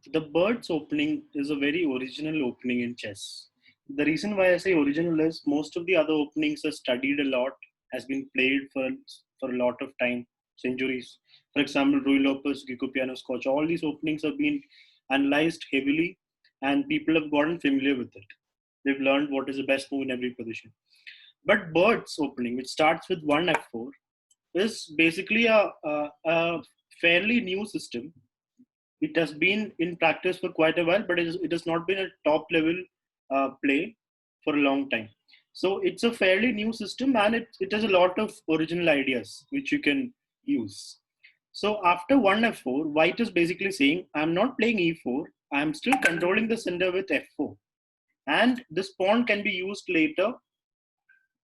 The bird's opening is a very original opening in chess. The reason why I say original is most of the other openings are studied a lot, has been played for a lot of time, centuries. For example, Rui Lopez, Gico Piano Scotch, all these openings have been analyzed heavily and people have gotten familiar with it. They've learned what is the best move in every position. But bird's opening, which starts with one f4, is basically a fairly new system. It has been in practice for quite a while, but it has not been a top level play for a long time. So it's a fairly new system and it has a lot of original ideas which you can use. So after 1 f4, white is basically saying, I'm not playing e4, I'm still controlling the center with f4. And this pawn can be used later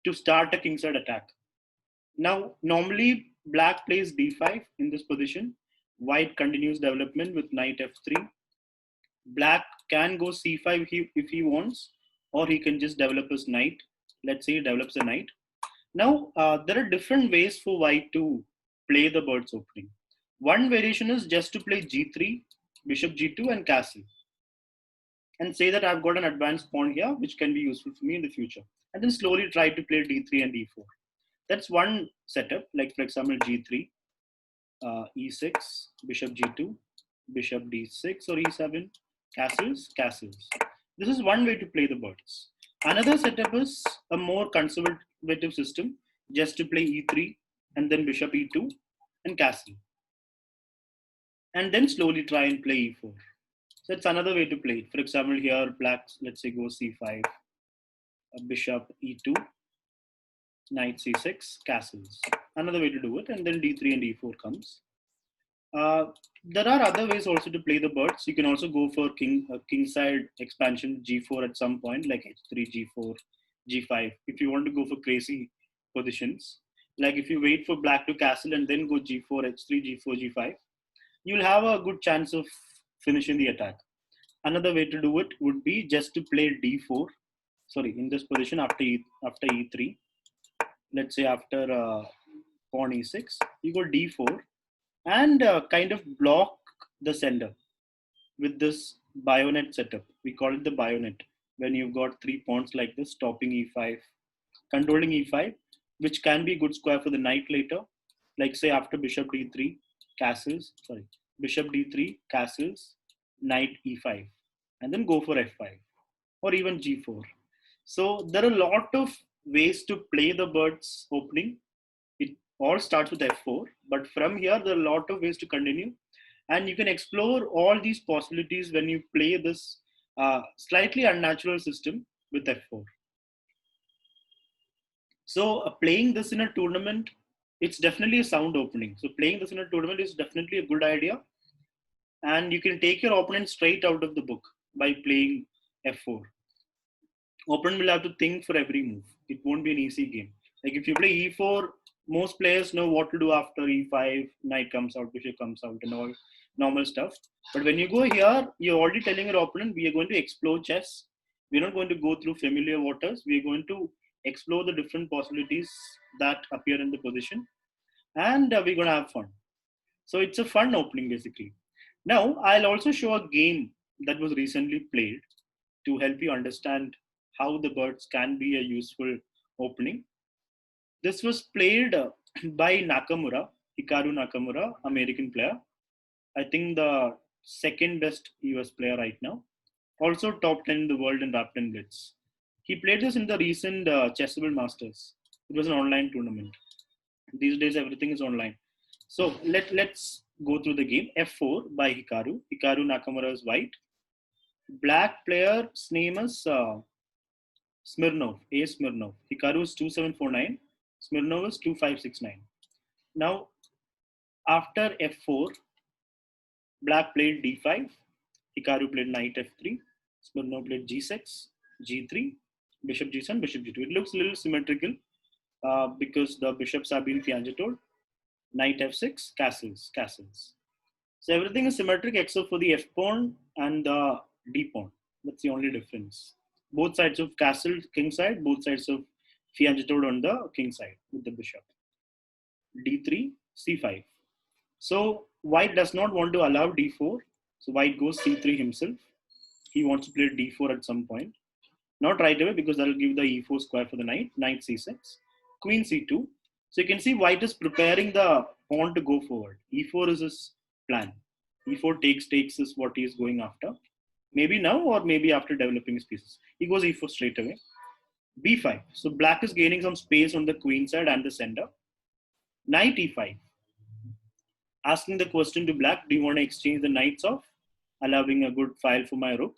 to start a kingside attack. Now, normally black plays d5 in this position. White continues development with knight f3. Black can go c5 if he wants, or he can just develop his knight. Let's say he develops a knight. Now, there are different ways for white to play the bird's opening. One variation is just to play g3, bishop g2, and castle, and say that I've got an advanced pawn here, which can be useful for me in the future. And then slowly try to play d3 and d4. That's one setup, like for example, g3, e6, bishop g2, bishop d6 or e7, castles, castles. This is one way to play the birds. Another setup is a more conservative system, just to play e3 and then bishop e2 and castle. And then slowly try and play e4. So it's another way to play it. For example, here black, let's say, go c5, bishop e2, knight c6, castles. Another way to do it, and then d3 and d4 comes. There are other ways also to play the birds. You can also go for kingside expansion g4 at some point, like h3, g4, g5. If you want to go for crazy positions, like if you wait for black to castle and then go g4, h3, g4, g5, you'll have a good chance of finishing the attack. Another way to do it would be just to play d4. Sorry, in this position after e3. Let's say after pawn e6, you go d4 and kind of block the sender with this bayonet setup. We call it the bayonet when you've got three pawns like this, stopping e5, controlling e5, which can be a good square for the knight later. Like say after bishop d3, castles, sorry, bishop d3, castles, knight e5, and then go for f5 or even g4. So there are a lot of ways to play the bird's opening. It all starts with f4, but from here there are a lot of ways to continue, and you can explore all these possibilities when you play this slightly unnatural system with f4. So playing this in a tournament, it's definitely a sound opening. So playing this in a tournament is definitely a good idea, and you can take your opponent straight out of the book by playing f4. Opponent will have to think for every move. It won't be an easy game. Like if you play e4, most players know what to do after e5, knight comes out, bishop comes out, and all normal stuff. But when you go here, you're already telling your opponent, we are going to explore chess. We're not going to go through familiar waters. We're going to explore the different possibilities that appear in the position, and we're going to have fun. So it's a fun opening basically. Now, I'll also show a game that was recently played to help you understand how the birds can be a useful opening. This was played by Nakamura, Hikaru Nakamura, American player. I think the second best US player right now. Also top 10 in the world in Rapid and Blitz. He played this in the recent Chessable Masters. It was an online tournament. These days everything is online. So let's go through the game. F4 by Hikaru. Hikaru Nakamura is white. Black player's name is Smirnov, A. Smirnov. Hikaru is 2749. Smirnov is 2569. Now, after f4, black played d5. Hikaru played knight f3. Smirnov played g6, g3, bishop g7, bishop g2. It looks a little symmetrical because the bishops have been fianchettoed. Knight f6, castles, castles. So everything is symmetric except for the f pawn and the d pawn. That's the only difference. Both sides of castle king side, both sides of fianchettoed on the king side with the bishop. d3, c5. So white does not want to allow d4. So white goes c3 himself. He wants to play d4 at some point. Not right away because that will give the e4 square for the knight. Knight c6. Queen c2. So you can see white is preparing the pawn to go forward. e4 is his plan. e4 takes is what he is going after. Maybe now or maybe after developing his pieces. He goes e4 straight away. b5. So black is gaining some space on the queen side and the center. Knight e5. Asking the question to black, do you want to exchange the knights off, allowing a good file for my rook?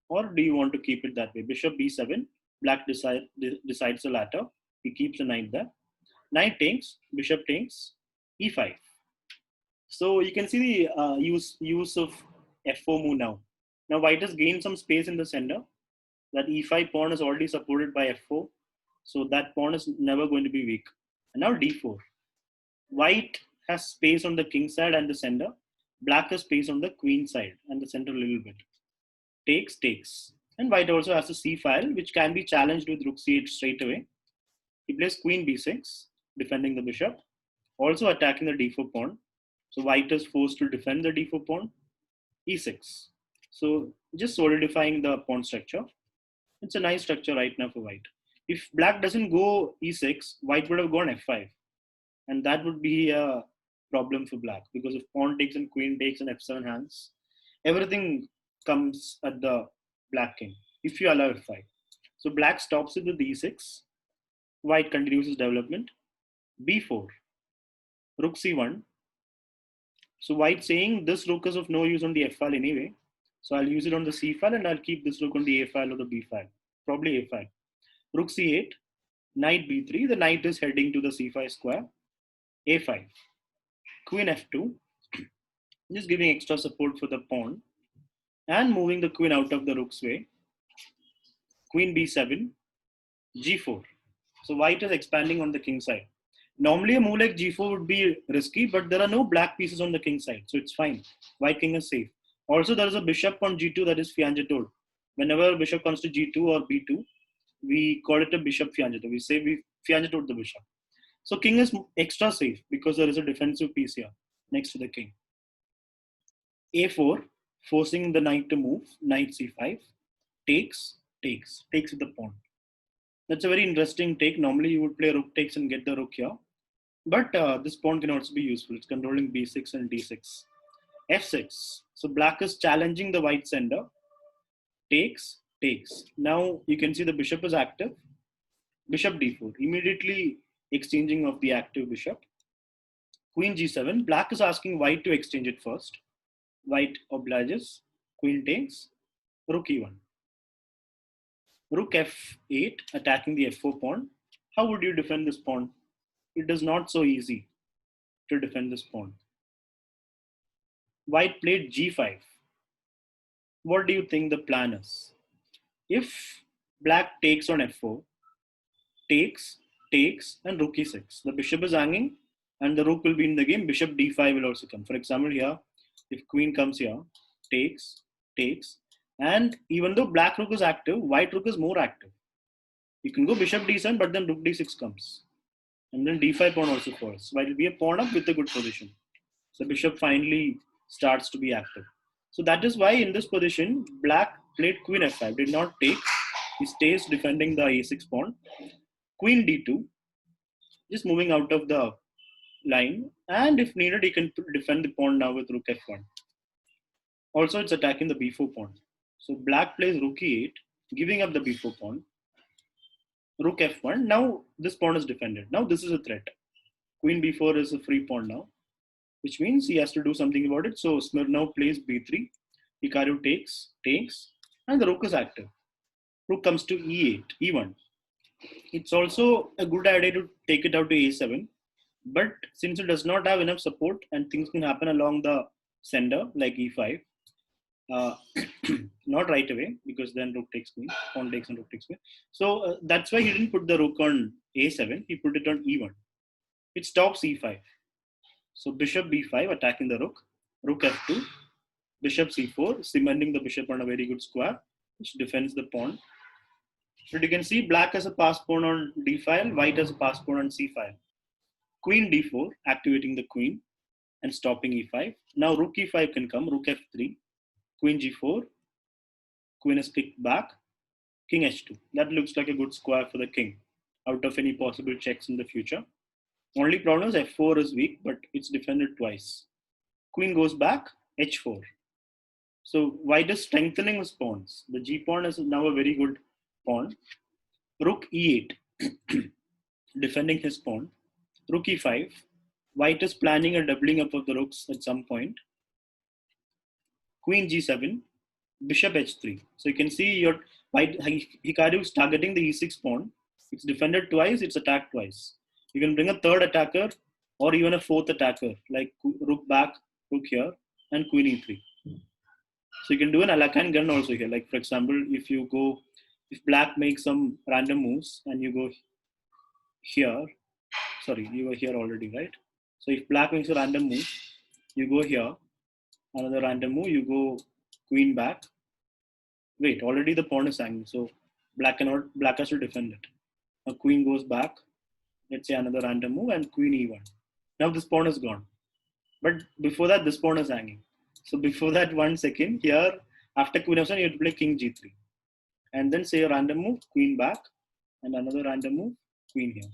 Or do you want to keep it that way? Bishop b7. Black decides the latter. He keeps the knight there. Knight takes. Bishop takes. e5. So you can see the use of f4 move now. Now white has gained some space in the center. That e5 pawn is already supported by f4. So that pawn is never going to be weak. And now d4. White has space on the king side and the center. Black has space on the queen side and the center a little bit. Takes. And white also has a c file, which can be challenged with rook c8 straight away. He plays queen b6, defending the bishop, also attacking the d4 pawn. So white is forced to defend the d4 pawn. e6. So just solidifying the pawn structure. It's a nice structure right now for white. If black doesn't go e6, white would have gone f5. And that would be a problem for black, because if pawn takes and queen takes and f7 hands, everything comes at the black king if you allow f5. So black stops it with e6. White continues his development. b4. Rook c1. So white saying this rook is of no use on the f file anyway. So I'll use it on the c file and I'll keep this rook on the a file or the b file. Probably a file. Rook c8. Knight b3. The knight is heading to the c5 square. a5. Queen f2. Just giving extra support for the pawn. And moving the queen out of the rook's way. Queen b7. g4. So white is expanding on the king side. Normally a move like g4 would be risky, but there are no black pieces on the king side, so it's fine. White king is safe. Also, there is a bishop on g2 that is fianchettoed. Whenever a bishop comes to g2 or b2, we call it a bishop fianchetto. We say we fianchettoed the bishop. So king is extra safe because there is a defensive piece here next to the king. a4, forcing the knight to move. Knight c5. Takes with the pawn. That's a very interesting take. Normally you would play rook takes and get the rook here. But this pawn can also be useful. It's controlling b6 and d6. f6. So black is challenging the white sender. Takes. Now you can see the bishop is active. Bishop d4. Immediately exchanging of the active bishop. Queen g7. Black is asking white to exchange it first. White obliges. Queen takes. Rook e1. Rook f8, attacking the f4 pawn. How would you defend this pawn? It is not so easy to defend this pawn. White played g5. What do you think the plan is? If black takes on f4, takes, and rook e6. The bishop is hanging and the rook will be in the game. Bishop d5 will also come. For example, here, if queen comes here, takes, and even though black rook is active, white rook is more active. You can go bishop d7, but then rook d6 comes. And then d5 pawn also falls. While it will be a pawn up with a good position. The bishop finally starts to be active. So that is why in this position, black played queen f5, did not take. He stays defending the a6 pawn. Queen d2, just moving out of the line. And if needed, he can defend the pawn now with rook f1. Also, it's attacking the b4 pawn. So black plays rook e8, giving up the b4 pawn. Rook f1. Now this pawn is defended. Now this is a threat. Queen b4 is a free pawn now, which means he has to do something about it. So Smirnov plays b3. Hikaru takes, and the rook is active. Rook comes to e8, e1. It's also a good idea to take it out to a7. But since it does not have enough support and things can happen along the sender like e5, not right away, because then rook takes queen, pawn takes and rook takes queen. So that's why he didn't put the rook on a7. He put it on e1. It stops e5. So bishop b5 attacking the rook. Rook f2. Bishop c4, cementing the bishop on a very good square, which defends the pawn. But you can see black has a pass pawn on d file, white has a pass pawn on c file. Queen d4, activating the queen and stopping e5. Now rook e5 can come, rook f3. Queen g4, queen is kicked back, king h2. That looks like a good square for the king out of any possible checks in the future. Only problem is f4 is weak, but it's defended twice. Queen goes back, h4. So white is strengthening his pawns. The g pawn is now a very good pawn. Rook e8, defending his pawn. Rook e5. White is planning a doubling up of the rooks at some point. Queen g7, bishop h3. So you can see your white Hikaru is targeting the e6 pawn. It's defended twice, it's attacked twice. You can bring a third attacker or even a fourth attacker, like rook back, rook here, and queen e3. So you can do an Alakan gun also here. Like for example, if black makes some random moves and you go here, sorry, you were here already, right? So if black makes a random move, you go here, another random move, you go queen back. Wait, already the pawn is hanging, so black has to defend it. Now queen goes back, let's say another random move, and queen e1. Now this pawn is gone. But before that, this pawn is hanging. So before that, 1 second, here, after queen f7, you have to play king g3. And then say a random move, queen back, and another random move, queen here.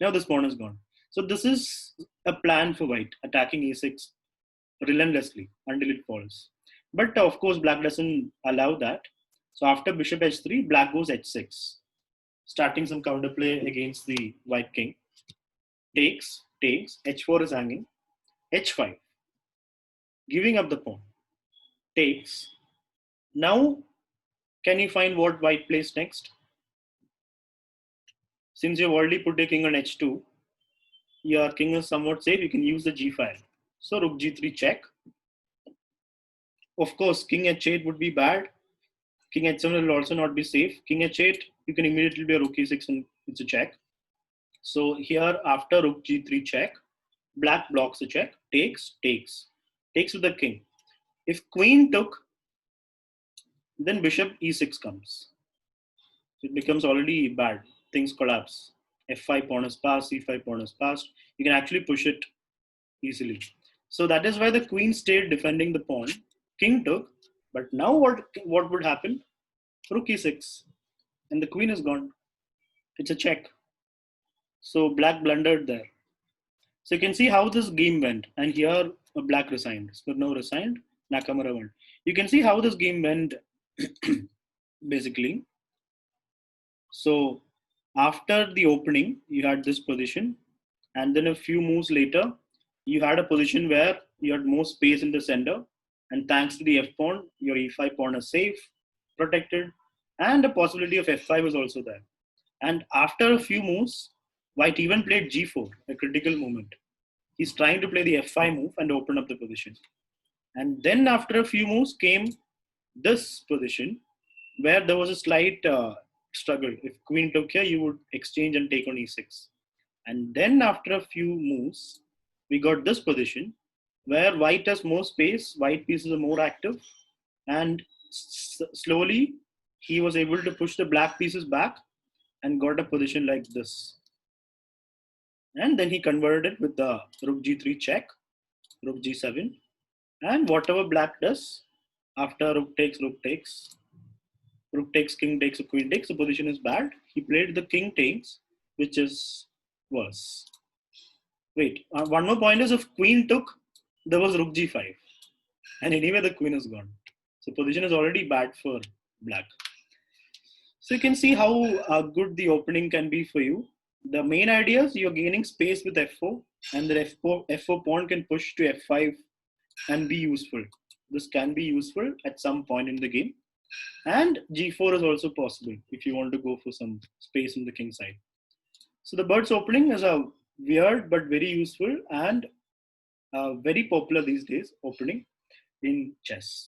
Now this pawn is gone. So this is a plan for white, attacking e6 relentlessly until it falls. But of course, black doesn't allow that. So after bishop h3, black goes h6, starting some counterplay against the white king. Takes, h4 is hanging, h5, giving up the pawn. Takes. Now, can you find what white plays next? Since you've already put your king on h2, your king is somewhat safe, you can use the g file. So rook g3 check. Of course, king h8 would be bad. King h7 will also not be safe. King h8, you can immediately be a rook e6 and it's a check. So here, after rook g3 check, black blocks the check, takes with the king. If queen took, then bishop e6 comes. It becomes already bad. Things collapse. f5 pawn is passed, c5 pawn is passed. You can actually push it easily. So that is why the queen stayed defending the pawn. King took, but now what would happen? Rook e6, and the queen is gone. It's a check. So black blundered there. So you can see how this game went. And here black resigned. Smirnov resigned, Nakamura won. You can see how this game went basically. So after the opening, you had this position. And then a few moves later, you had a position where you had more space in the center. And thanks to the f pawn, your e5 pawn is safe, protected. And the possibility of f5 is also there. And after a few moves, white even played g4, a critical moment. He's trying to play the f5 move and open up the position. And then after a few moves came this position where there was a slight struggle. If queen took here, you would exchange and take on e6. And then after a few moves, we got this position where white has more space, white pieces are more active, and slowly he was able to push the black pieces back and got a position like this. And then he converted it with the rook g3 check, rook g7, and whatever black does after rook takes, king takes, or queen takes, the position is bad. He played the king takes, which is worse. Wait, one more point is if queen took, there was rook g5. And anyway, the queen is gone. So position is already bad for black. So you can see how good the opening can be for you. The main idea is you're gaining space with f4, and the f4 pawn can push to f5 and be useful. This can be useful at some point in the game. And g4 is also possible if you want to go for some space in the king side. So the bird's opening is a weird but very useful and very popular these days opening in chess.